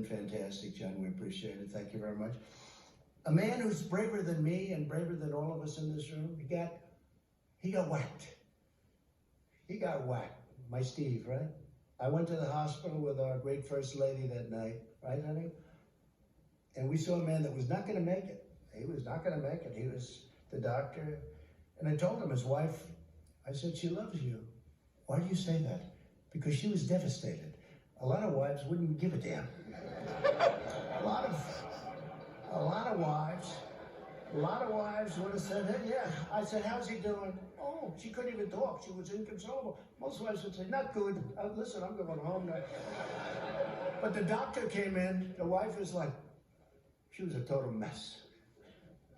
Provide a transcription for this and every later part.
been fantastic, John. We appreciate it. Thank you very much. A man who's braver than me and braver than all of us in this room, he got whacked. He got whacked. My Steve, right? I went to the hospital with our great First Lady that night, right, honey? And we saw a man that was not going to make it. He was not going to make it. He was the doctor. And I told him, his wife, I said, she loves you. Why do you say that? Because she was devastated. A lot of wives wouldn't give a damn. A lot of wives would have said, hey, yeah. I said, how's he doing? Oh, she couldn't even talk. She was inconsolable. Most wives would say, not good. Listen, I'm going home now. But the doctor came in. The wife was like, she was a total mess.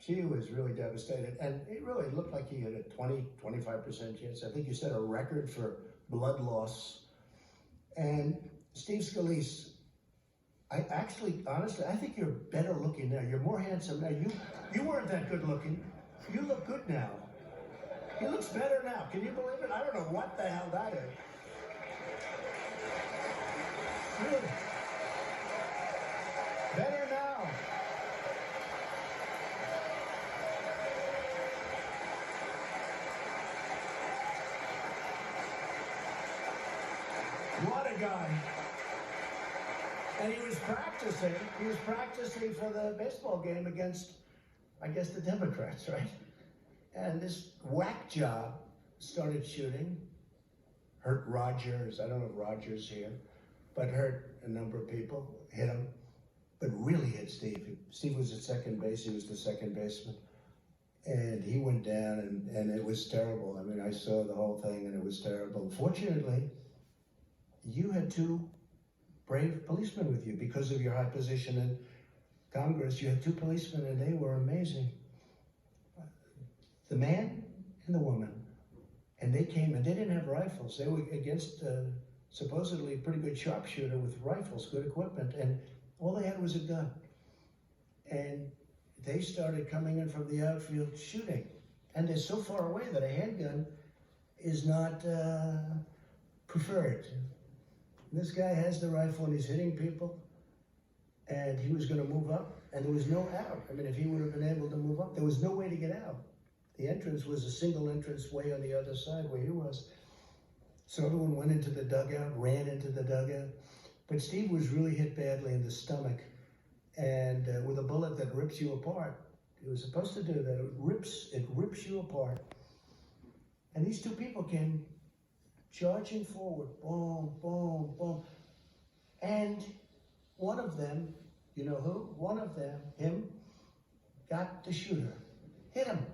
She was really devastated. And it really looked like he had a 20-25% chance. I think you set a record for blood loss. And Steve Scalise, honestly, I think you're better looking now. You're more handsome now. You weren't that good looking. You look good now. He looks better now. Can you believe it? I don't know what the hell that is. Really. Better now. What a guy. And he was practicing for the baseball game against, I guess, the Democrats, right? And this whack job started shooting, hurt Rogers. I don't know if Rogers here, but hurt a number of people, hit him, but really hit Steve. Steve was at second base. He was the second baseman. And he went down, and it was terrible. I mean, I saw the whole thing, and it was terrible. Fortunately, you had two brave policemen with you because of your high position in Congress. You had two policemen, and they were amazing. The man and the woman. And they came, and they didn't have rifles. They were against supposedly a pretty good sharpshooter with rifles, good equipment, and all they had was a gun. And they started coming in from the outfield shooting. And they're so far away that a handgun is not preferred. And this guy has the rifle and he's hitting people, and he was going to move up, and there was no out. I mean, if he would have been able to move up, there was no way to get out. The entrance was a single entrance way on the other side where he was. So everyone went into the dugout, ran into the dugout. But Steve was really hit badly in the stomach, and with a bullet that rips you apart. He was supposed to do that. It rips you apart. And these two people came charging forward, boom, boom, boom. And one of them, you know who? One of them, him, got the shooter, hit him,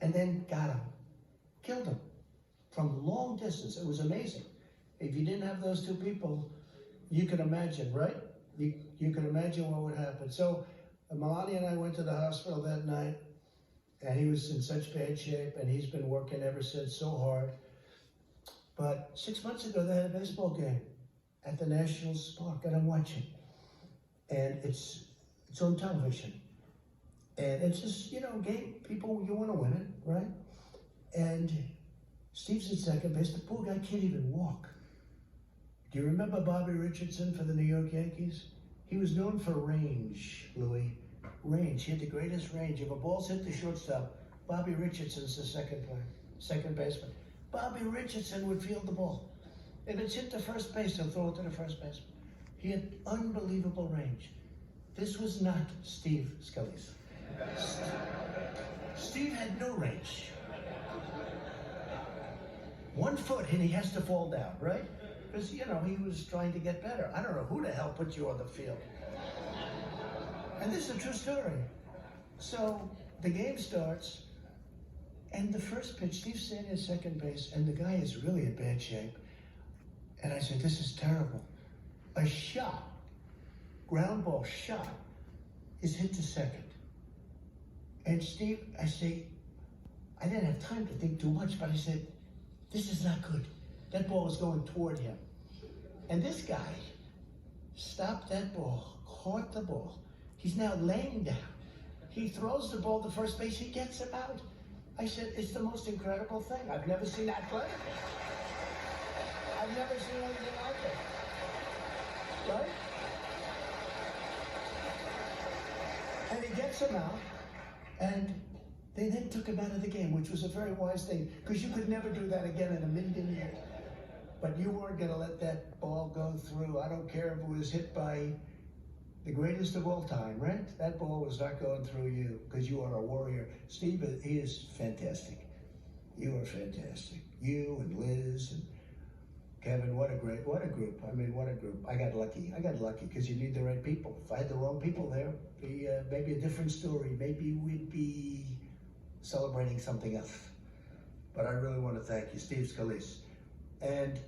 and then got him, killed him from long distance. It was amazing. If you didn't have those two people, you can imagine, right? You can imagine what would happen. So Melania and I went to the hospital that night, and he was in such bad shape, and he's been working ever since so hard. But 6 months ago, they had a baseball game at the Nationals Park, and I'm watching. And it's on television. And it's just, you know, game, people, you want to win it, right? And Steve's at second base. The poor guy can't even walk. Do you remember Bobby Richardson for the New York Yankees? He was known for range, Louis. Range. He had the greatest range. If a ball's hit the shortstop, Bobby Richardson's the second baseman. Bobby Richardson would field the ball. If it's hit the first base, he'll throw it to the first baseman. He had unbelievable range. This was not Steve Scalise. Steve had no range. 1 foot and he has to fall down, right? Because, you know, he was trying to get better. I don't know who the hell put you on the field. And this is a true story. So the game starts, and the first pitch, Steve's standing at second base, and the guy is really in bad shape. And I said, this is terrible. A shot, ground ball shot, is hit to second. And Steve, I say, I didn't have time to think too much, but I said, this is not good. That ball is going toward him. And this guy stopped that ball, caught the ball. He's now laying down. He throws the ball to first base, he gets him out. I said, it's the most incredible thing. I've never seen that play. I've never seen anything like it. Right? And he gets him out, and they then took him out of the game, which was a very wise thing, because you could never do that again in a million years. But you weren't going to let that ball go through. I don't care if it was hit by the greatest of all time, right? That ball was not going through you, because you are a warrior. Steve, he is fantastic. You are fantastic. You and Liz and Kevin, what a group. I mean, what a group. I got lucky because you need the right people. If I had the wrong people there, maybe a different story. Maybe we'd be celebrating something else. But I really want to thank you, Steve Scalise. And